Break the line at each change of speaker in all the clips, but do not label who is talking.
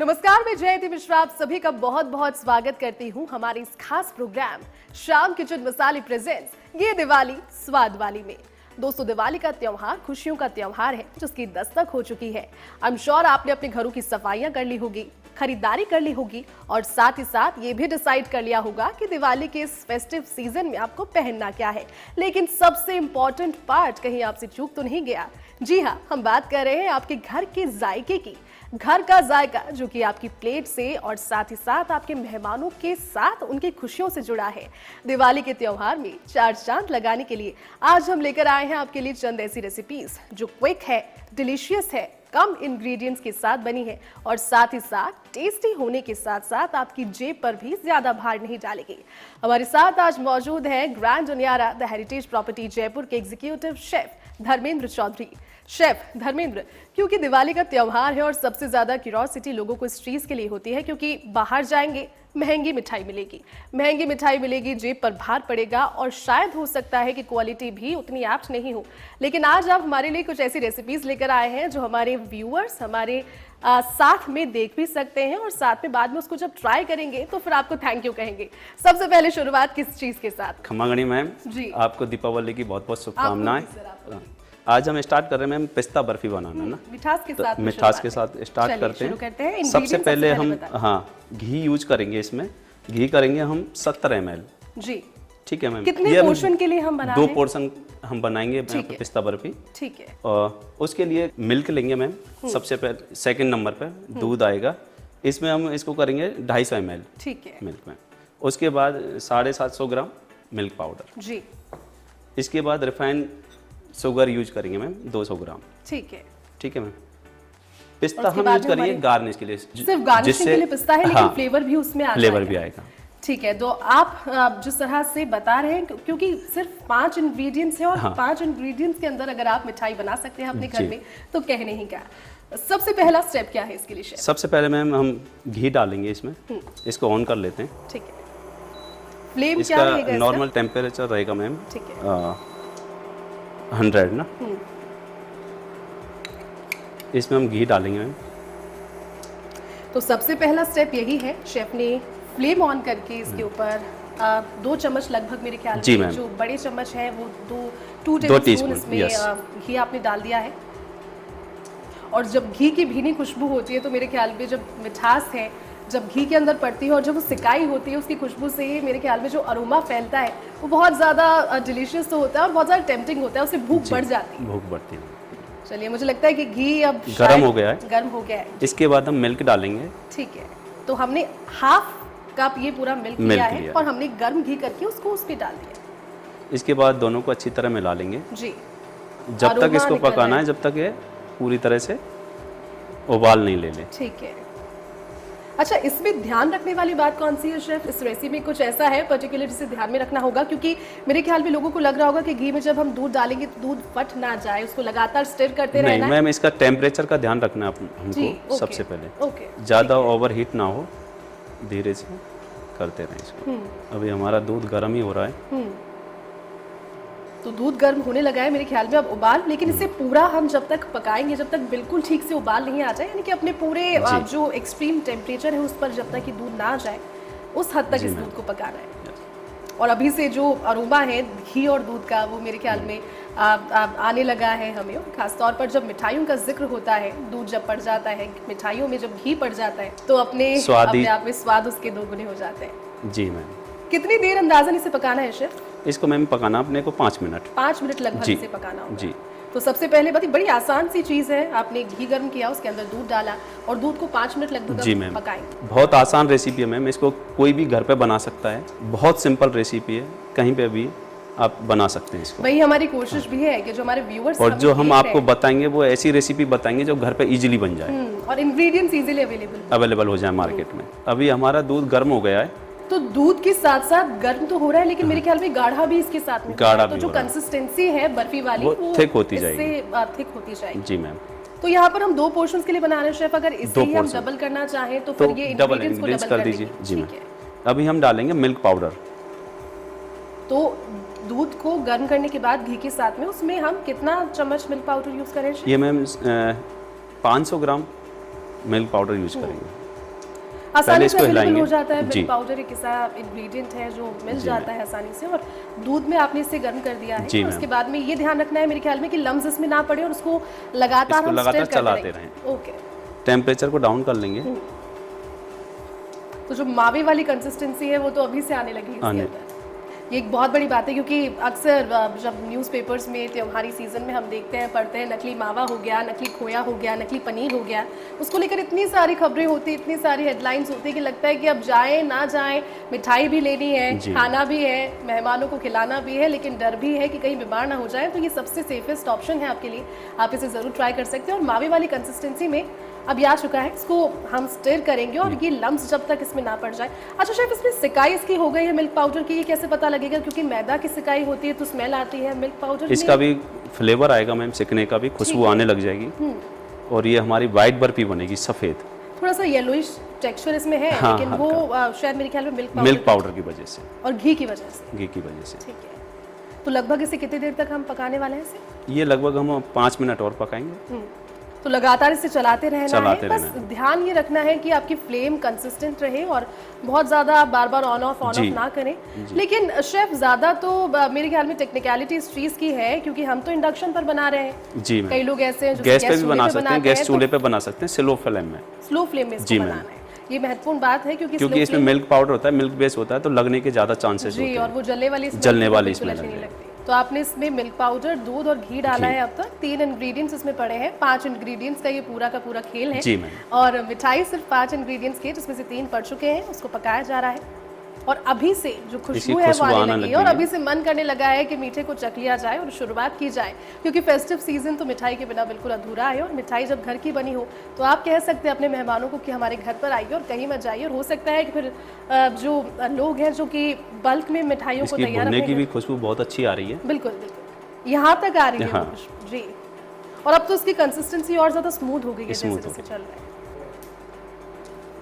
नमस्कार, मैं जयति मिश्रा आप सभी का बहुत बहुत स्वागत करती हूँ हमारे इस खास प्रोग्राम शाम किचन मसाले प्रेजेंट्स ये दिवाली स्वाद वाली में। दोस्तों, दिवाली का त्योहार खुशियों का त्योहार है जिसकी दस्तक हो चुकी है। आई एम श्योर आपने अपने घरों की सफाइयां कर ली होगी, खरीदारी कर ली होगी और साथ ही साथ ये भी डिसाइड कर लिया होगा कि दिवाली के इस फेस्टिव सीजन में आपको पहनना क्या है। लेकिन सबसे इंपॉर्टेंट पार्ट कहीं आपसे चूक तो नहीं गया। जी हाँ, हम बात कर रहे हैं आपके घर के जायके की। घर का जायका जो कि आपकी प्लेट से और साथ ही साथ आपके मेहमानों के साथ उनकी खुशियों से जुड़ा है। दिवाली के त्योहार में चार चांद लगाने के लिए आज हम लेकर आए हैं आपके लिए चंद ऐसी रेसिपीज जो क्विक है, डिलीशियस है, कम इंग्रेडिएंट्स के साथ बनी है और साथ ही साथ टेस्टी होने के साथ साथ आपकी जेब पर भी ज्यादा भार नहीं डालेगी। हमारे साथ आज मौजूद है Grand Uniara the heritage property Jaipur के executive chef Dharmendra Chaudhary. Chef Dharmendra, क्योंकि दिवाली का त्योहार है और सबसे ज्यादा क्यूरियोसिटी लोगों को इस चीज के लिए होती है क्योंकि बाहर जाएंगे महंगी मिठाई मिलेगी, जेब पर भार पड़ेगा और शायद हो सकता है कि क्वालिटी भी उतनी एप्ट नहीं हो। लेकिन आज आप हमारे लिए कुछ ऐसी रेसिपीज लेकर आए हैं जो हमारे व्यूअर्स हमारे साथ में देख भी सकते हैं और साथ में बाद में उसको जब ट्राई करेंगे तो फिर आपको थैंक यू कहेंगे। सबसे पहले शुरुआत किस चीज के साथ?
खमागणी मैम जी, आपको दीपावली की बहुत बहुत शुभकामनाएं। आज हम स्टार्ट कर रहे हैं मैम पिस्ता बर्फी बनाना ना,
मिठास के साथ
स्टार्ट करते हैं। सबसे पहले हम घी यूज करेंगे। इसमें घी करेंगे हम 70 ml जी। ठीक है मैम,
कितने पोर्शन के लिए हम बना रहे हैं?
2 पोर्शन हम बनाएंगे पिस्ता बर्फी।
ठीक है।
और उसके लिए मिल्क लेंगे मैम। सबसे पहले सेकंड नंबर पे दूध आएगा। इसमें हम इसको करेंगे 250 ml। ठीक है मिल्क में। उसके बाद 750 ग्राम मिल्क पाउडर जी। इसके बाद रिफाइंड शुगर यूज करेंगे मैम 200 ग्राम। ठीक है मैम। पिस्ता हम यूज करेंगे गार्निश के लिए,
सिर्फ गार्निशिंग के लिए पिस्ता है, लेकिन फ्लेवर भी उसमें
आएगा।
ठीक है, तो आप जिस तरह से बता रहे हैं क्योंकि सिर्फ 5 इंग्रेडिएंट्स है और 5 इंग्रेडिएंट्स के अंदर अगर आप मिठाई बना सकते हैं अपने घर में तो कहने ही क्या। सबसे पहला स्टेप क्या है इसके लिए शेफ?
सबसे पहले मैम हम घी डालेंगे इसमें। इसको ऑन कर लेते हैं। ठीक है।
फ्लेम क्या रहेगा?
नॉर्मल टेम्परेचर रहेगा मैम। ठीक है 100 ना। इसमें हम घी डालेंगे मैम।
तो सबसे पहला स्टेप यही है, शेफ ने फ्लेम ऑन करके इसके ऊपर 2 चम्मच लगभग मेरे ख्याल में, जो बड़े चम्मच है वो 2 टेबलस्पून इसमें घी आपने डाल दिया है। और जब घी की भीनी खुशबू होती है तो मेरे ख्याल में जब मिठास है जब घी के अंदर पड़ती है और जब वो सिकाई होती है उसकी खुशबू से मेरे ख्याल में जो अरोमा फैलता है वो बहुत ज़्यादा डिलीशियस तो होता है और बहुत ज़्यादा टेम्पटिंग होता है, उससे भूख बढ़ जाती है।
भूख बढ़ती है।
चलिए, मुझे लगता है कि घी अब
गर्म हो गया है।
इसके
बाद हम मिल्क डालेंगे।
ठीक है, तो हमने हाफ कप ये पूरा मिल्क लिया है और हमने गर्म घी करके उसको उसमें डाल दिया।
इसके बाद दोनों को अच्छी तरह मिला लेंगे जी। जब तक इसको पकाना है जब तक ये पूरी तरह से उबाल नहीं ले ले। ठीक है।
अच्छा, इसमें ध्यान रखने वाली बात कौन सी है शेफ? इस रेसिपी में कुछ ऐसा है पर्टिकुलर जिसे ध्यान में रखना होगा? क्योंकि मेरे ख्याल में लोगों को लग रहा होगा कि घी में जब हम दूध डालेंगे तो दूध फट ना जाए, उसको लगातार स्टिर करते रहना है।
नहीं मैम, इसका टेम्परेचर का ध्यान रखना है हमको सबसे पहले। ज़्यादा ओवर हीट ना हो, धीरे से करते रहें इसको। अभी हमारा दूध गर्म ही हो रहा है।
तो दूध गर्म होने लगा है मेरे ख्याल में अब उबाल, लेकिन इसे पूरा हम जब तक पकाएंगे जब तक बिल्कुल ठीक से उबाल नहीं आ जाए, यानी कि अपने पूरे जो एक्सट्रीम टेम्परेचर है उस पर जब तक कि दूध ना आ जाए उस हद तक इस दूध को पकाना है। और अभी से जो अरोमा है घी और दूध का वो मेरे ख्याल में आने लगा है हमें। खासतौर पर जब मिठाइयों का जिक्र होता है, दूध जब पड़ जाता है मिठाइयों में, जब घी पड़ जाता है तो अपने आप में स्वाद उसके दोगुने हो जाते हैं।
जी मैम।
कितनी देर अंदाजन इसे पकाना है शेफ?
इसको मैम पकाना अपने को 5 मिनट।
5 मिनट लगभग इसे पकाना होगा जी। तो सबसे पहले बड़ी आसान सी चीज़ है, आपने घी गर्म किया, उसके अंदर दूध डाला और दूध को 5 मिनट लगभग पकाएंगे।
बहुत आसान रेसिपी है मैम, इसको कोई भी घर पे बना सकता है। बहुत सिंपल रेसिपी है, कहीं पे भी आप बना सकते हैं इसको।
वही हमारी कोशिश भी है कि जो हमारे व्यूअर्स
और जो हम आपको बताएंगे वो ऐसी रेसिपी बताएंगे जो घर पे इजीली बन जाए
और इंग्रेडिएंट्स इजीली
अवेलेबल हो जाए मार्केट में। अभी हमारा दूध गर्म हो गया है,
तो दूध के साथ साथ गर्म तो हो रहा है लेकिन मेरे ख्याल में गाढ़ा भी इसके साथ में
गाढ़ा
तो जो कंसिस्टेंसी है बर्फी वाली वो
थिक होती जाएगी।
थिक होती जाएगी
जी मैम।
तो यहाँ पर हम 2 पोर्शंस के लिए बना रहे हैं शेफ, अगर इसे ही हम डबल करना चाहें तो फिर ये इंग्रेडिएंट्स को डबल कर दीजिए।
जी मैम। अभी हम डालेंगे मिल्क पाउडर।
तो दूध को गर्म करने के बाद घी के साथ में उसमें हम कितना चम्मच मिल्क पाउडर यूज करें?
ये मैम 500 ग्राम मिल्क पाउडर यूज करेंगे।
आसानी से
इसको
अवेलेबल
हिलाएंगे।
हो जाता है।
जी।
मिल्क पाउडर एक ऐसा इंग्रेडिएंट है जो मिल
जी
जाता है आसानी से, और दूध में आपने इसे गर्म कर दिया है।
जी
और
मैम।
उसके बाद में ये ध्यान रखना है मेरे ख्याल में कि लम्स इसमें ना पड़े और उसको लगातार
इसको
हम
लगातार
स्टिर करते
चलाते
रहें। ओके।
टेम्परेचर को डाउन कर लेंगे।
तो जो मावे वाली कंसिस्टेंसी है वो तो अभी से आने लगी है इसके
आने-
अंदर। ये एक बहुत बड़ी बात है, क्योंकि अक्सर जब न्यूज़पेपर्स में त्योहारी सीज़न में हम देखते हैं, पढ़ते हैं, नकली मावा हो गया, नकली खोया हो गया, नकली पनीर हो गया, उसको लेकर इतनी सारी खबरें होती, इतनी सारी हेडलाइंस होती है कि लगता है कि अब जाएं ना जाएं, मिठाई भी लेनी है,
जी।
खाना भी है, मेहमानों को खिलाना भी है, लेकिन डर भी है कि कहीं बीमार ना हो जाए। तो ये सबसे सेफेस्ट ऑप्शन है आपके लिए, आप इसे ज़रूर ट्राई कर सकते हैं। और मावे वाली कंसिस्टेंसी में अब ये आ चुका है, इसको हम स्टिर करेंगे और ये लम्स जब तक इसमें ना पड़ जाए। अच्छा शेफ, इसमें सिकाई इसकी हो गई है मिल्क पाउडर की, ये कैसे पता लगेगा? क्योंकि मैदा की सिकाई होती है तो स्मेल आती है, मिल्क पाउडर
इसका भी फ्लेवर आएगा मैम, सिकने का भी खुशबू आने लग जाएगी। और ये हमारी वाइट बर्फी बनेगी, सफ़ेद।
थोड़ा सा येलोइश टेक्सचर इसमें है।
हाँ,
लेकिन वो शायद मेरे ख्याल में मिल्क
पाउडर की वजह से
और घी की वजह से।
घी की वजह से।
ठीक है। तो लगभग इसे कितनी देर तक हम पकाने वाले हैं इसे?
ये लगभग हम 5 मिनट और पकाएंगे।
तो लगातार इसे चलाते रहना
चलाते
है। बस
रहना है।
ध्यान ये रखना है कि आपकी फ्लेम कंसिस्टेंट रहे और बहुत ज़्यादा आप बार बार ऑन ऑफ
जी।
ना करें। लेकिन शेफ ज़्यादा तो मेरे ख्याल में टेक्निकलिटी इस चीज़ की है, क्योंकि हम तो इंडक्शन पर बना रहे हैं।
जी मैम।
कई लोग ऐसे हैं जो
गैस पे भी बना सकते हैं,
बनाते
गैस
हैं,
चूल्हे पे बना सकते हैं, स्लो फ्लेम में।
तो स्लो फ्लेम में इसको
जी मैम।
बनाना है। ये महत्वपूर्ण बात है, क्योंकि
क्योंकि
slow
इसमें
flame-
मिल्क पाउडर होता है, मिल्क बेस होता है, तो लगने के ज़्यादा चांसेस होते
जी, और
हैं।
वो जलने वाली smell
जलने
तो
वाली
बिल्कुल
smell
अच्छी नहीं
आएगी।
लगती। तो आपने इसमें मिल्क पाउडर, दूध और घी डाला
घी।
है अब तक। 3 इंग्रेडिएंट्स इसमें पड़े हैं। 5 इंग्रेडिएंट्स का ये पूरा का पूरा खेल है।
जी मैम।
और मिठाई सिर्फ 5 इंग्रेडिएंट्स की है, जिसमें से 3 पड़ चुके हैं, उसको पकाया जा रहा है। और अभी से जो खुशबू है वो
खुशबू
आने
आने
लगी
लगी
है, और
है।
अभी से मन करने लगा है कि मीठे को चख लिया जाए और शुरुआत की जाए, क्योंकि फेस्टिव सीजन तो मिठाई के बिना बिल्कुल अधूरा है। और मिठाई जब घर की बनी हो तो आप कह सकते हैं अपने मेहमानों को कि हमारे घर पर आइए और कहीं मत जाइए। और हो सकता है कि फिर जो लोग हैं जो कि बल्क में मिठाइयों को
इसकी
तैयार
भुनने
अपने
की
घर-
भी खुशबू बहुत अच्छी आ रही है।
बिल्कुल बिल्कुल यहाँ तक आ रही है
हाँ।
वो खुशबू। जी। और अब तो इसकी कंसिस्टेंसी और ज़्यादा स्मूथ हो गई है,
स्मूथ
जैसे
हो
जैसे चल रहा है।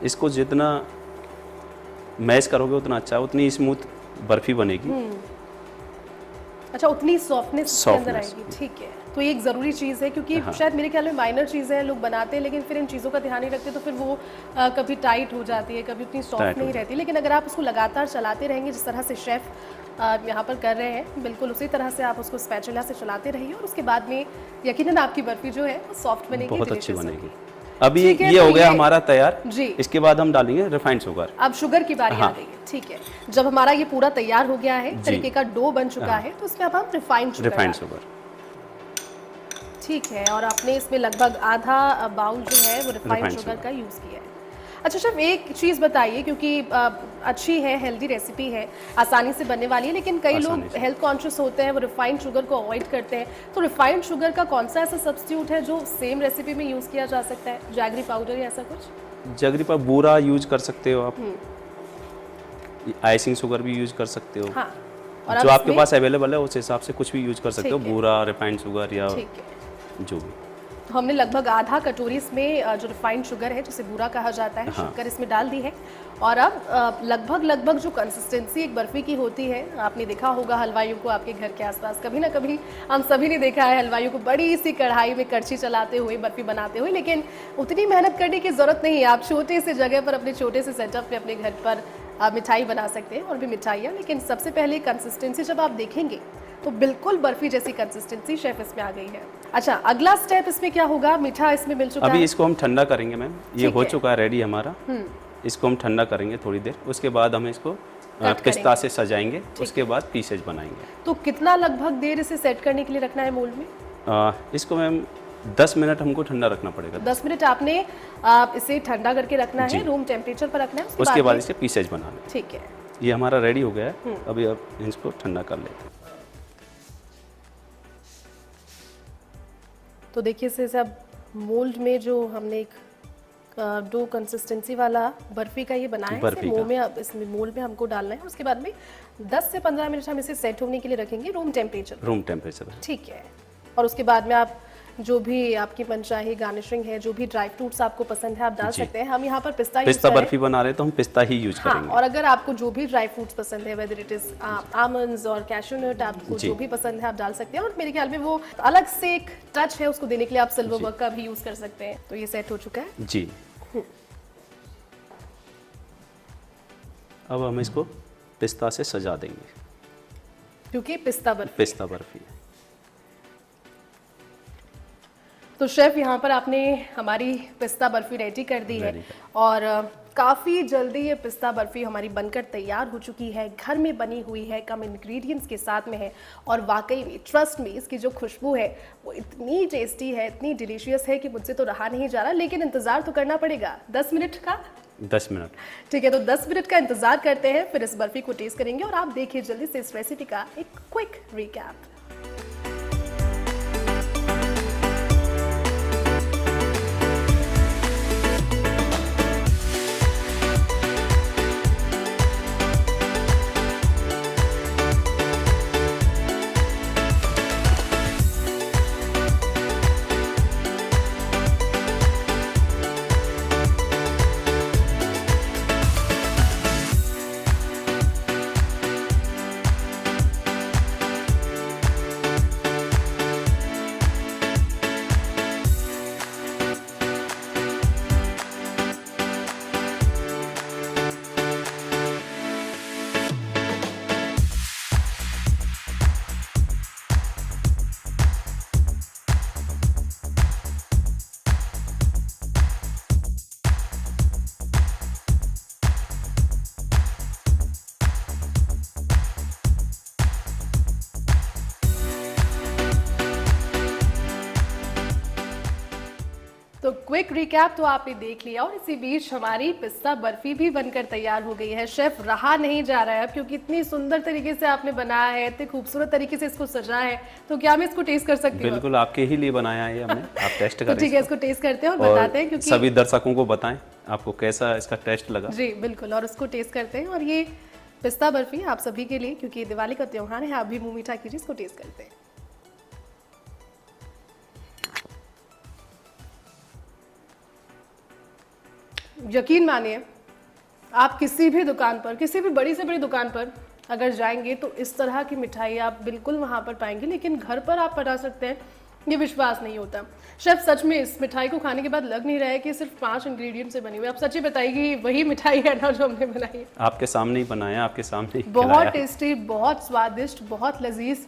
इसको जितना मैश करोगे उतना अच्छा, उतनी स्मूथ बर्फी बनेगी।
अच्छा, उतनी सॉफ्टनेस इसके अंदर
Softness।
आएगी। ठीक है। तो ये एक ज़रूरी चीज़ है, क्योंकि
हाँ।
शायद मेरे ख्याल में माइनर चीज़ें हैं, लोग बनाते हैं लेकिन फिर इन चीज़ों का ध्यान नहीं रखते, तो फिर वो कभी टाइट हो जाती है, कभी उतनी सॉफ्ट
टाइट हो
नहीं रहती। लेकिन अगर आप उसको लगातार चलाते रहेंगे, जिस तरह से शेफ़ यहाँ पर कर रहे हैं, बिल्कुल उसी तरह से आप उसको स्पैचुला से चलाते रहिए, और उसके बाद में यकीनन आपकी बर्फी जो है वो सॉफ्ट बनेगी,
बहुत अच्छी
delicious
बनेगी।
होगी।
अभी
ठीक है,
ये
तो
हो गया
ये-
हमारा तैयार।
जी।
इसके बाद हम डालेंगे रिफाइंड शुगर।
अब शुगर की बारी आ
हाँ।
गई है। ठीक है। जब हमारा ये पूरा तैयार हो गया है,
जी।
तरीके का डो बन चुका
हाँ।
है, तो इसमें अब हम रिफाइंड शुगर
रिफाइंड
डालेंगे।
शुगर।
ठीक है। और आपने इसमें लगभग आधा बाउल जो है वो रिफाइंड
Refined
शुगर
sugar।
का यूज़ किया है। अच्छा शेफ, एक चीज़ बताइए, क्योंकि अच्छी है, हेल्दी रेसिपी है, आसानी से बनने वाली है, लेकिन कई
आसानी
लोग
से।
हेल्थ कॉन्शियस होते हैं, वो रिफाइंड शुगर को अवॉइड करते हैं। तो रिफाइंड शुगर का कौन सा ऐसा सब्स्टिट्यूट है जो सेम रेसिपी में यूज़ किया जा सकता है? जैगरी पाउडर या ऐसा कुछ?
जगरी पर बूरा यूज कर सकते हो आप। आइसिंग शुगर भी यूज कर सकते हो।
हाँ। और
जो
अब
आपके
इसमें-
पास अवेलेबल है उस हिसाब से कुछ भी यूज कर सकते हो,
ठीक है।
बूरा, रिफाइंड शुगर या
ठीक है।
जो भी।
तो हमने लगभग आधा कटोरी इसमें जो रिफाइंड शुगर है, जिसे बूरा कहा जाता है,
हाँ।
शक्कर इसमें डाल दी है। और अब लगभग जो कंसिस्टेंसी एक बर्फ़ी की होती है, आपने देखा होगा हलवाइयों को आपके घर के आसपास, कभी ना कभी हम सभी ने देखा है हलवाइयों को बड़ी सी कढ़ाई में कड़छी चलाते हुए बर्फ़ी बनाते हुए, लेकिन उतनी मेहनत करने की ज़रूरत नहीं है। आप छोटे से जगह पर, अपने छोटे से सेटअप में अपने घर पर आप मिठाई बना सकते हैं, और भी मिठाइयाँ। लेकिन सबसे पहले कंसिस्टेंसी जब आप देखेंगे तो बिल्कुल बर्फ़ी जैसी कंसिस्टेंसी शेफ इसमें आ गई है। अच्छा, अगला स्टेप इसमें क्या होगा? मीठा इसमें मिल चुका
अभी
है।
इसको हम ठंडा करेंगे मैम। ये
ठीक
हो
है।
चुका है रेडी हमारा। इसको हम ठंडा करेंगे थोड़ी देर, उसके बाद हम इसको पिस्ता
करेंगे।
से सजाएंगे, उसके बाद पीसेज बनाएंगे।
तो कितना लगभग देर इसे सेट करने के लिए रखना है मोल्ड में?
इसको मैम 10 मिनट हमको ठंडा रखना पड़ेगा।
10 मिनट आपने इसे ठंडा करके रखना है,
जी।
रूम टेम्परेचर पर रखना है।
उसके बाद
में-
इसके पीसेज बनाने।
ठीक है।
ये हमारा रेडी हो गया है। अभी अब इसको ठंडा कर लेते हैं।
तो देखिए इसे सब मोल्ड में जो हमने एक डो कंसिस्टेंसी वाला बर्फी का ये बनाया है, इसे
बर्फी
मुंह
का।
में अब इसमें मोल्ड में हमको डालना है। उसके बाद में 10 से 15 मिनट हम इसे सेट होने के लिए रखेंगे रूम टेम्परेचर।
Room temperature.
ठीक है। और उसके बाद में आप जो भी आपकी मनचाही गार्निशिंग है, जो भी ड्राई फ्रूट्स आपको पसंद है, आप डाल
जी।
सकते हैं। हम यहाँ पर पिस्ता यूज
पिस्ता
कर रहे हैं।
बर्फी बना रहे हैं तो हम पिस्ता ही यूज
हाँ,
करेंगे।
और अगर आपको जो भी ड्राई फ्रूट्स पसंद है, वेदर इट इज आमंड्स और कैशू नट, आपको
जी।
जो भी पसंद है आप डाल सकते हैं। और मेरे ख्याल में वो अलग से एक टच है, उसको देने के लिए आप सिल्वर
जी।
वर्क का भी यूज कर सकते हैं। तो ये सेट हो चुका है।
जी। अब हम इसको पिस्ता से सजा देंगे,
क्योंकि पिस्ता
बर्फी है।
तो शेफ यहाँ पर आपने हमारी पिस्ता बर्फी रेडी कर दी है और काफ़ी जल्दी ये पिस्ता बर्फी हमारी बनकर तैयार हो चुकी है, घर में बनी हुई है, कम इंग्रेडिएंट्स के साथ में है और वाकई में ट्रस्ट में इसकी जो खुशबू है वो इतनी टेस्टी है, इतनी डिलीशियस है कि मुझसे तो रहा नहीं जा रहा। लेकिन इंतज़ार तो करना पड़ेगा 10 मिनट का।
10 मिनट,
ठीक है, तो 10 मिनट का इंतज़ार करते हैं, फिर इस बर्फी को टेस्ट करेंगे और आप देखिए जल्दी से इस रेसिपी का एक क्विक रिकैप। तो क्विक रिकैप तो आपने देख लिया और इसी बीच हमारी पिस्ता बर्फी भी बनकर तैयार हो गई है। शेफ रहा नहीं जा रहा है अब, क्योंकि इतनी सुंदर तरीके से आपने बनाया है, इतने खूबसूरत तरीके से इसको सजाया है, तो क्या मैं इसको टेस्ट कर सकती हूँ?
बिल्कुल, आपके ही लिए बनाया है हमने, आप टेस्ट करें।
तो ठीक है, इसको टेस्ट करते हैं और बताते हैं, क्योंकि
सभी दर्शकों को बताएं आपको कैसा इसका टेस्ट लगा।
जी बिल्कुल, और उसको टेस्ट करते हैं। और ये पिस्ता बर्फी आप सभी के लिए, क्योंकि दिवाली का त्योहार है, आप भी मुंह मीठा कीजिए, इसको टेस्ट करते हैं। यकीन मानिए, आप किसी भी दुकान पर, किसी भी बड़ी से बड़ी दुकान पर अगर जाएंगे तो इस तरह की मिठाई आप बिल्कुल वहाँ पर पाएंगे, लेकिन घर पर आप बना सकते हैं, ये विश्वास नहीं होता। शेफ सच में इस मिठाई को खाने के बाद लग नहीं रहा है कि सिर्फ 5 इंग्रेडिएंट से बनी हुई। आप सच ही बताइए कि वही मिठाई है ना जो हमने बनाई है?
आपके सामने ही बनाया, आपके सामने ही
बहुत टेस्टी, बहुत स्वादिष्ट, बहुत लजीज,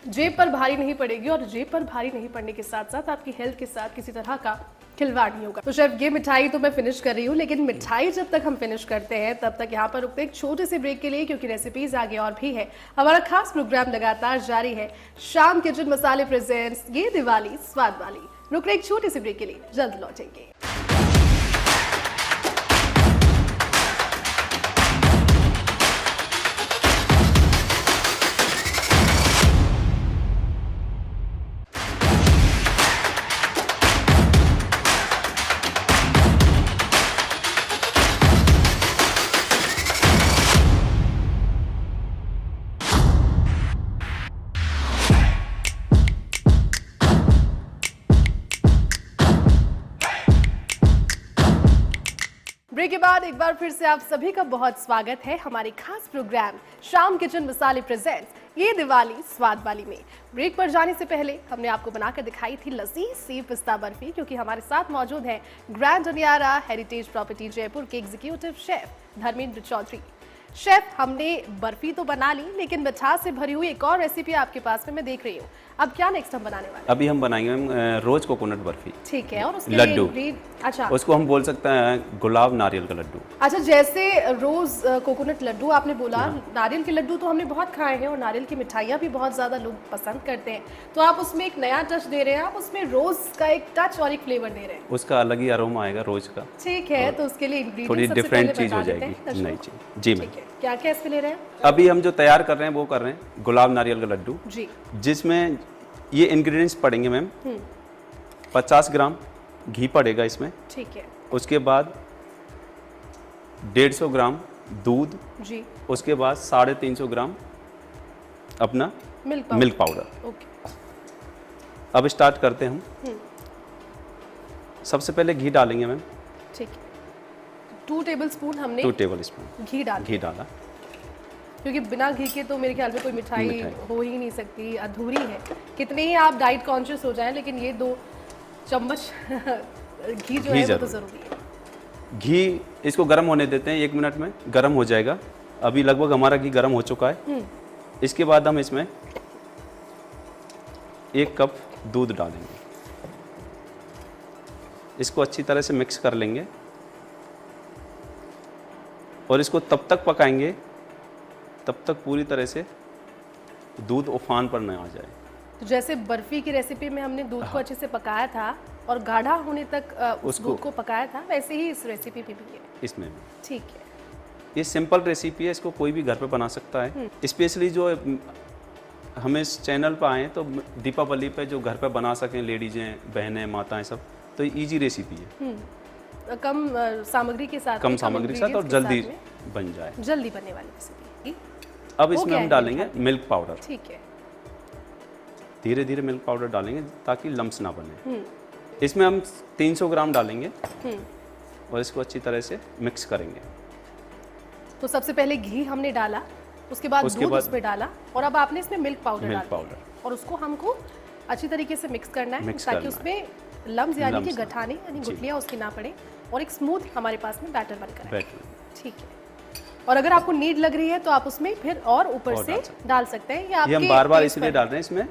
जेब पर भारी नहीं पड़ेगी और जेब पर भारी नहीं पड़ने के साथ साथ आपकी हेल्थ के साथ किसी तरह का खिलवाड़ नहीं होगा। तो शेफ ये मिठाई तो मैं फिनिश कर रही हूँ, लेकिन मिठाई जब तक हम फिनिश करते हैं तब तक यहाँ पर रुकते एक छोटे से ब्रेक के लिए, क्योंकि रेसिपीज आगे और भी है। हमारा खास प्रोग्राम लगातार जारी है, श्याम किचन मसाले प्रेजेंट्स ये दिवाली स्वाद वाली। रुक रहे एक छोटे से ब्रेक के लिए, जल्द लौटेंगे। ब्रेक के बाद एक बार फिर से आप सभी का बहुत स्वागत है हमारे खास प्रोग्राम श्याम किचन मसाले प्रेजेंट्स ये दिवाली स्वाद वाली में। ब्रेक पर जाने से पहले हमने आपको बनाकर दिखाई थी लजीज सी पिस्ता बर्फी, क्योंकि हमारे साथ मौजूद हैं grand Aniyara heritage property Jaipur के executive chef Dharmendra Chaudhary. Chef, हमने बर्फी तो बना ली, लेकिन मिठास से भरी हुई एक और रेसिपी आपके पास में मैं देख रही हूँ। अब क्या नेक्स्ट हम बनाने वाले हैं?
अभी हम बनाएंगे मैम रोज कोकोनट बर्फी।
ठीक है, और उसके
लड्डू।
लिए अच्छा,
उसको हम बोल सकते हैं गुलाब नारियल का लड्डू।
अच्छा, जैसे रोज कोकोनट लड्डू आपने बोला, नारियल के लड्डू तो हमने बहुत खाए हैं और नारियल की मिठाइयाँ भी बहुत ज़्यादा लोग पसंद करते हैं, तो आप उसमें एक नया टच दे रहे हैं, आप उसमें रोज का एक टच और एक फ्लेवर दे रहे हैं।
उसका अलग ही अरोमा आएगा रोज का।
ठीक है, तो उसके लिए इंग्रेडिएंट्स
थोड़ी
सबसे
डिफरेंट
पहले
चीज हो
बता देते
जाएगी।
हैं।
नई चीज। जी मैम।
क्या क्या इसके ले रहे हैं?
अभी हम जो तैयार कर रहे हैं वो कर रहे हैं गुलाब नारियल का लड्डू
जी,
जिसमें ये इंग्रेडिएंट्स पड़ेंगे मैम। 50 ग्राम घी पड़ेगा इसमें।
ठीक है।
उसके बाद 150 ग्राम दूध।
जी।
उसके बाद 350 ग्राम अपना मिल्क पाउडर।
ओके,
अब स्टार्ट करते हैं हम। सबसे पहले घी डालेंगे मैम।
ठीक है, 2 टेबलस्पून हमने
2 टेबल स्पून
घी डाला, क्योंकि बिना घी के तो मेरे ख्याल में कोई मिठाई हो ही नहीं सकती, अधूरी है। कितने ही आप डाइट कॉन्शियस हो जाएं, लेकिन ये 2 चम्मच घी जो है वो तो ज़रूरी है।
घी इसको गर्म होने देते हैं, 1 मिनट में गर्म हो जाएगा। अभी लगभग हमारा घी गर्म हो चुका है। इसके बाद हम इसमें 1 कप दूध डालेंगे, इसको अच्छी तरह से मिक्स कर लेंगे और इसको तब तक पकाएंगे तब तक पूरी तरह से दूध उफान पर न आ जाए।
तो जैसे बर्फी की रेसिपी में हमने दूध को अच्छे से पकाया था और गाढ़ा होने तक उस दूध को पकाया था, वैसे ही इस रेसिपी पे भी है,
इसमें भी।
ठीक है।
ये सिंपल रेसिपी है, इसको कोई भी घर पे बना सकता है। स्पेशली जो हमें इस चैनल पर आए तो दीपावली पे जो घर पे बना सकें लेडीजें, बहनें, माताएं सब, तो इजी रेसिपी है।
कम सामग्री के साथ,
कम सामग्री के साथ और जल्दी बन जाए,
जल्दी बनने वाली रेसिपी।
अब इसमें हम डालेंगे मिल्क पाउडर।
ठीक है।
धीरे धीरे मिल्क पाउडर डालेंगे ताकि लम्स ना बने। इसमें हम 300 ग्राम डालेंगे और इसको अच्छी तरह से मिक्स करेंगे।
तो सबसे पहले घी हमने डाला, उसके बाद दूध उसमें डाला और अब आपने इसमें मिल्क पाउडर और उसको हमको अच्छी तरीके से मिक्स करना है ताकि उसमें लम्स यानी कि गठाने यानी गुठलियाँ उसकी ना पड़े और एक स्मूथ हमारे पास में बैटर बनकर आए। ठीक है। और अगर आपको नीड लग रही है तो आप उसमें फिर और ऊपर से डाल सकते हैं। या
ये हम बार-बार इसलिए डाल रहे हैं इसमें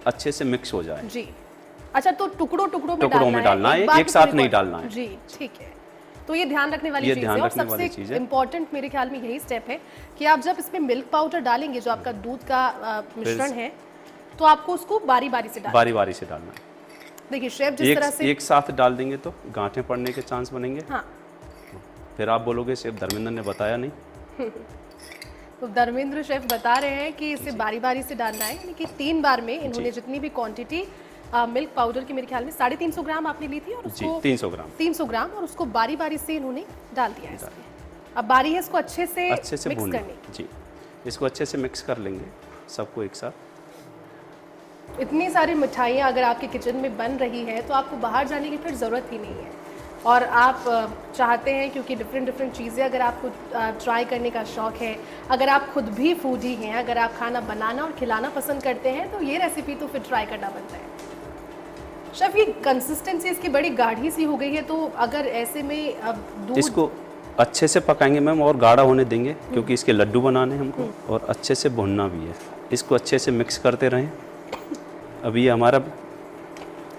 अच्छे से मिक्स हो जाए।
जी। अच्छा, तो टुकड़ों में डालना है,
एक साथ नहीं डालना है।
जी, ठीक है। तो ये ध्यान रखने वाली चीज़ है और सबसे इम्पोर्टेंट मेरे ख्याल में यही स्टेप है कि आप जब इसमें मिल्क पाउडर डालेंगे, जो आपका दूध का मिश्रण है, तो आपको उसको बारी बारी से डालना है। देखिए शेफ जिस तरह से
एक साथ डाल देंगे तो गांठें पड़ने के चांस बनेंगे।
हाँ।
फिर आप बोलोगे शेफ धर्मेंद्र ने बताया नहीं।
तो धर्मेंद्र शेफ बता रहे हैं कि इसे बारी बारी से डालना है, यानी कि 3 बार में इन्होंने जितनी भी क्वांटिटी मिल्क पाउडर की मेरे ख्याल में 350 ग्राम आपने ली थी और उसको 300 ग्राम और उसको बारी बारी से इन्होंने डाल दिया है इसमें। अब बारी है इसको अच्छे से मिक्स करने की।
जी, इसको अच्छे से मिक्स कर लेंगे सबको एक साथ।
इतनी सारी मिठाइयाँ अगर आपके किचन में बन रही है तो आपको बाहर जाने की फिर ज़रूरत ही नहीं है। और आप चाहते हैं, क्योंकि डिफरेंट चीज़ें अगर आपको ट्राई करने का शौक़ है, अगर आप खुद भी फूडी हैं, अगर आप खाना बनाना और खिलाना पसंद करते हैं, तो ये रेसिपी तो फिर ट्राई करना बनता है। शेफ, ये कंसिस्टेंसी इसकी बड़ी गाढ़ी सी हो गई है, तो अगर ऐसे में अब दूध
इसको अच्छे से पकाएंगे मैम और गाढ़ा होने देंगे, क्योंकि इसके लड्डू बनाने हमको और अच्छे से भूनना भी है। इसको अच्छे से मिक्स करते रहें। अभी ये हमारा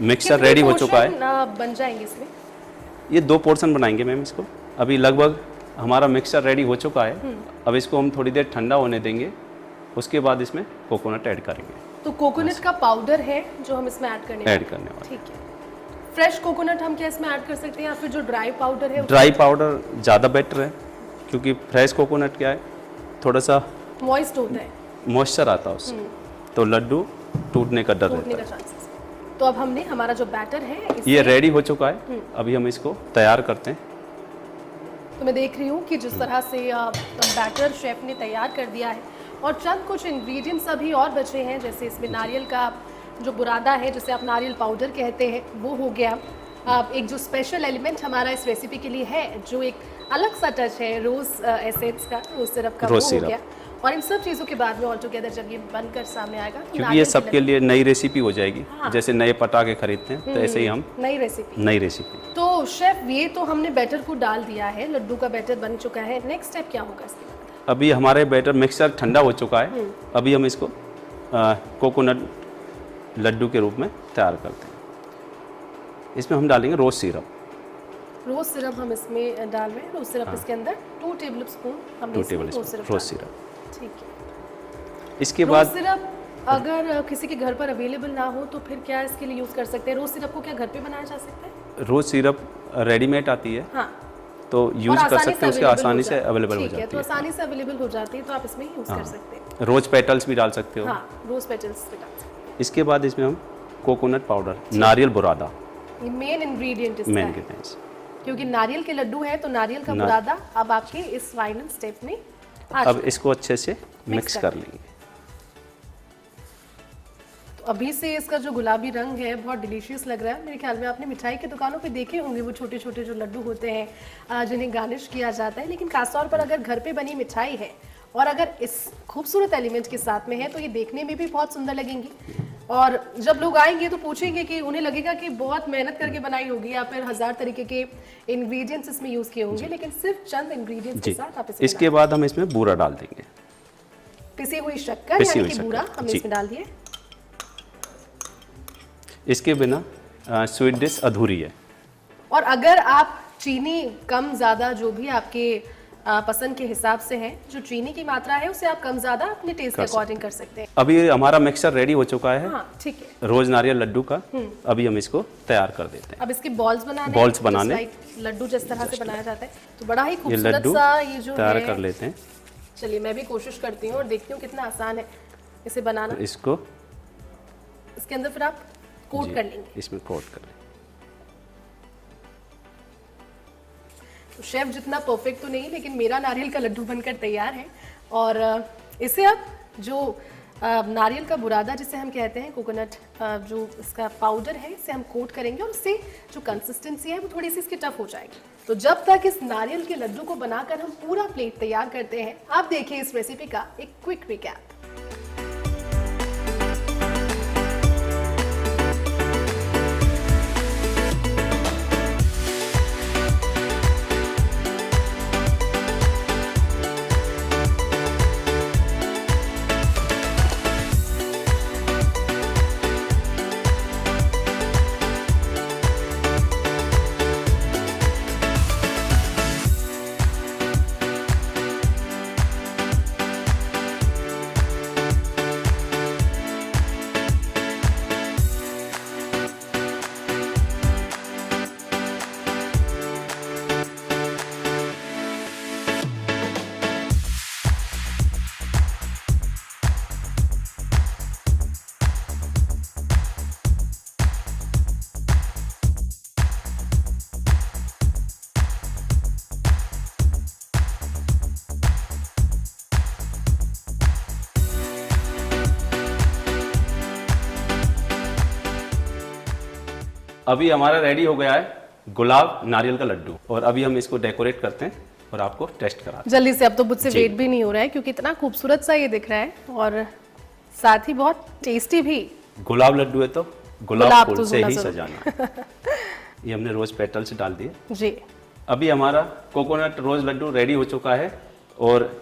मिक्सचर रेडी हो चुका है।
बन जाएंगे इसमें,
ये 2 पोर्शन बनाएंगे मैम इसको। अभी लगभग हमारा मिक्सचर रेडी हो चुका है। अब इसको हम थोड़ी देर ठंडा होने देंगे, उसके बाद इसमें कोकोनट ऐड करेंगे।
तो कोकोनट का पाउडर है जो हम इसमें ऐड करने वाले। ठीक है। फ्रेश कोकोनट हम क्या इसमें ऐड कर सकते हैं या फिर जो ड्राई पाउडर है?
ड्राई पाउडर ज़्यादा बेटर है, क्योंकि फ्रेश कोकोनट क्या है, थोड़ा सा
मॉइस्ट होता है,
मॉइस्चर आता है उससे, तो लड्डू टूटने का डर रहता है।
तो अब हमने हमारा जो बैटर है
ये रेडी हो चुका है। अभी हम इसको तैयार करते हैं।
तो मैं देख रही हूँ कि जिस तरह से बैटर शेफ ने तैयार कर दिया है और चंद कुछ इंग्रेडिएंट्स अभी और बचे हैं, जैसे इसमें नारियल का जो बुरादा है, जिसे आप नारियल पाउडर कहते हैं, वो हो गया। एक जो स्पेशल एलिमेंट हमारा इस रेसिपी के लिए है, जो एक अलग सा टच है रोज़ एसेंस का, रोज़ सिरप का, वो हो गया। और इन सब चीज़ों के बाद में ऑल टुगेदर जब ये बनकर सामने आएगा,
क्योंकि ये सबके लिए नई रेसिपी हो जाएगी। हाँ। जैसे नए पटाखे खरीदते हैं तो ऐसे ही हम नई रेसिपी।
तो शेफ, ये तो हमने बैटर को डाल दिया है, लड्डू का बैटर बन चुका है। नेक्स्ट स्टेप क्या होगा इसके बाद?
अभी हमारे बैटर मिक्सचर ठंडा हो चुका है। अभी हम इसको कोकोनट लड्डू के रूप में तैयार करते हैं। इसमें हम डालेंगे रोज़ सिरप।
रोज़ सिरप हम इसमें डाल रहे हैं। रोज़ सिरप इसके अंदर 2 टेबल स्पून हमने रोज़ सिरप। ठीक है।
इसके बाद
सिरप अगर किसी के घर पर अवेलेबल ना हो तो फिर क्या इसके लिए यूज़ कर सकते हैं? रोज़ सिरप को क्या घर पे बनाया जा सकता है?
रोज़ सिरप रेडीमेड आती है।
हाँ।
तो यूज़ कर सकते हैं, उसके आसानी से अवेलेबल हो जाती है।
तो आसानी से अवेलेबल हो जाती है, तो आप इसमें यूज़ कर सकते हैं।
रोज़ पेटल्स भी डाल सकते हो।
हाँ, रोज़ पेटल्स भी डाल सकते हैं।
इसके बाद इसमें हम कोकोनट पाउडर, नारियल बुरादा,
ये मेन इंग्रेडिएंट इसका है, क्योंकि नारियल के लड्डू है तो नारियल का बुरादा अब आपके इस फाइनल स्टेप में
अब इसको अच्छे से मिक्स कर लेंगे।
तो अभी से इसका जो गुलाबी रंग है बहुत डिलीशियस लग रहा है। मेरे ख्याल में आपने मिठाई की दुकानों पे देखे होंगे वो छोटे छोटे जो लड्डू होते हैं जिन्हें गार्निश किया जाता है, लेकिन खासतौर पर अगर घर पे बनी मिठाई है और अगर इस खूबसूरत एलिमेंट के साथ में है तो ये देखने में भी बहुत सुंदर लगेंगी। और जब लोग आएंगे तो पूछेंगे कि उन्हें लगेगा कि बहुत मेहनत करके बनाई होगी या फिर 1000 तरीके के इंग्रेडिएंट्स इसमें यूज किए होंगे, लेकिन सिर्फ चंद इंग्रेडिएंट्स के साथ आप इसे
इसके बाद हम इसमें बूरा डाल देंगे,
पिसी हुई शक्कर यानी कि बूरा हमने इसमें डाल दिए।
इसके बिना स्वीट डिश अधूरी है।
और अगर आप चीनी कम ज़्यादा जो भी आपके पसंद के हिसाब से है, जो चीनी की मात्रा है उसे आप कम ज़्यादा अपने टेस्ट के अकॉर्डिंग कर सकते हैं।
अभी हमारा मिक्सचर रेडी हो चुका है।
हाँ, ठीक है।
रोज नारियल लड्डू का अभी हम इसको तैयार कर देते हैं।
अब इसके बॉल्स बनाने लड्डू जिस तरह से बनाया जाता है, तो बड़ा ही खूबसूरत सा ये जो
तैयार कर लेते हैं।
चलिए मैं भी कोशिश करती हूँ और देखती हूँ कितना आसान है इसे बनाना।
इसको
इसके अंदर फिर आप कोट कर लेंगे।
इसमें कोट कर लेंगे।
तो शेफ जितना परफेक्ट तो नहीं, लेकिन मेरा नारियल का लड्डू बनकर तैयार है। और इसे अब जो नारियल का बुरादा जिसे हम कहते हैं, कोकोनट जो इसका पाउडर है, इसे हम कोट करेंगे और उससे जो कंसिस्टेंसी है वो थोड़ी सी इसकी टफ हो जाएगी। तो जब तक इस नारियल के लड्डू को बनाकर हम पूरा प्लेट तैयार करते हैं, आप देखिए इस रेसिपी का एक क्विक रिकैप।
अभी हमारा रेडी हो गया है गुलाब नारियल का लड्डू, और अभी हम इसको डेकोरेट करते हैं और आपको टेस्ट कराते हैं
जल्दी से। अब तो मुझसे वेट भी नहीं हो रहा है क्योंकि इतना खूबसूरत सा ये दिख रहा है और साथ ही बहुत टेस्टी भी।
गुलाब लड्डू है तो गुलाब फूल से ही सजाना। ये हमने रोज पेटल्स डाल दिए
जी।
अभी हमारा कोकोनट रोज लड्डू रेडी हो चुका है और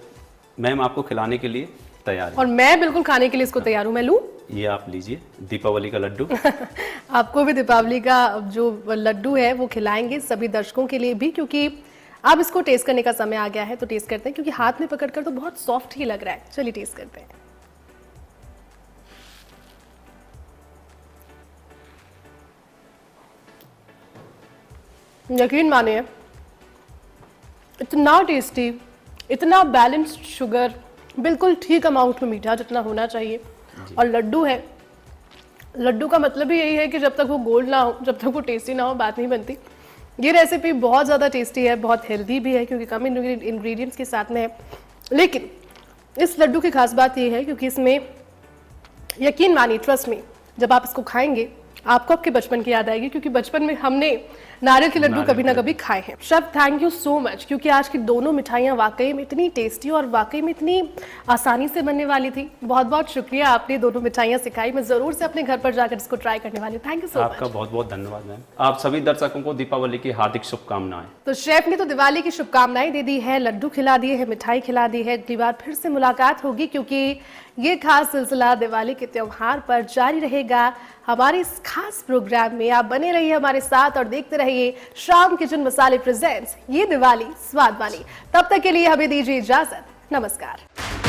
मैम आपको खिलाने के लिए तैयार है।
और मैं बिल्कुल खाने के लिए इसको तैयार हूँ। मैं लूँ?
ये आप लीजिए, दीपावली का लड्डू।
आपको भी दीपावली का जो लड्डू है वो खिलाएंगे, सभी दर्शकों के लिए भी, क्योंकि अब इसको टेस्ट करने का समय आ गया है। तो टेस्ट करते हैं, क्योंकि हाथ में पकड़कर तो बहुत सॉफ्ट ही लग रहा है। चलिए टेस्ट करते हैं। यकीन मानिए, इतना टेस्टी, इतना बैलेंस्ड शुगर, बिल्कुल ठीक अमाउंट में मीठा जितना होना चाहिए। और लड्डू है, लड्डू का मतलब ही यही है कि जब तक वो गोल्ड ना हो, जब तक वो टेस्टी ना हो, बात नहीं बनती। ये रेसिपी बहुत ज़्यादा टेस्टी है, बहुत हेल्दी भी है क्योंकि कम इंग्रेडिएंट्स के साथ में है। लेकिन इस लड्डू की खास बात ये है क्योंकि इसमें, यकीन मानिए, ट्रस्ट में, जब आप इसको खाएंगे आपको आपके बचपन की याद आएगी, क्योंकि बचपन में हमने नारियल के लड्डू कभी ना कभी खाए हैं। Chef thank you so much, क्योंकि आज की दोनों मिठाइयाँ वाकई में इतनी टेस्टी और वाकई में इतनी आसानी से बनने वाली थी। बहुत बहुत शुक्रिया, आपने दोनों मिठाइयाँ सिखाई। मैं जरूर से अपने घर पर जाकर इसको ट्राई करने वाली हूँ। Thank you so much.
आपका बहुत बहुत धन्यवाद मैम। आप सभी दर्शकों को दीपावली की हार्दिक शुभकामनाएं।
तो शेफ ने तो दिवाली की शुभकामनाएं दे दी है, लड्डू खिला दिए है, मिठाई खिला दी है। अगली बार फिर से मुलाकात होगी क्योंकि ये खास सिलसिला दिवाली के त्योहार पर जारी रहेगा हमारे इस खास प्रोग्राम में। आप बने रहिए हमारे साथ और देखते रहिए श्याम किचन मसाले प्रेजेंट्स ये दिवाली स्वाद वाली। तब तक के लिए हमें दीजिए इजाजत। नमस्कार।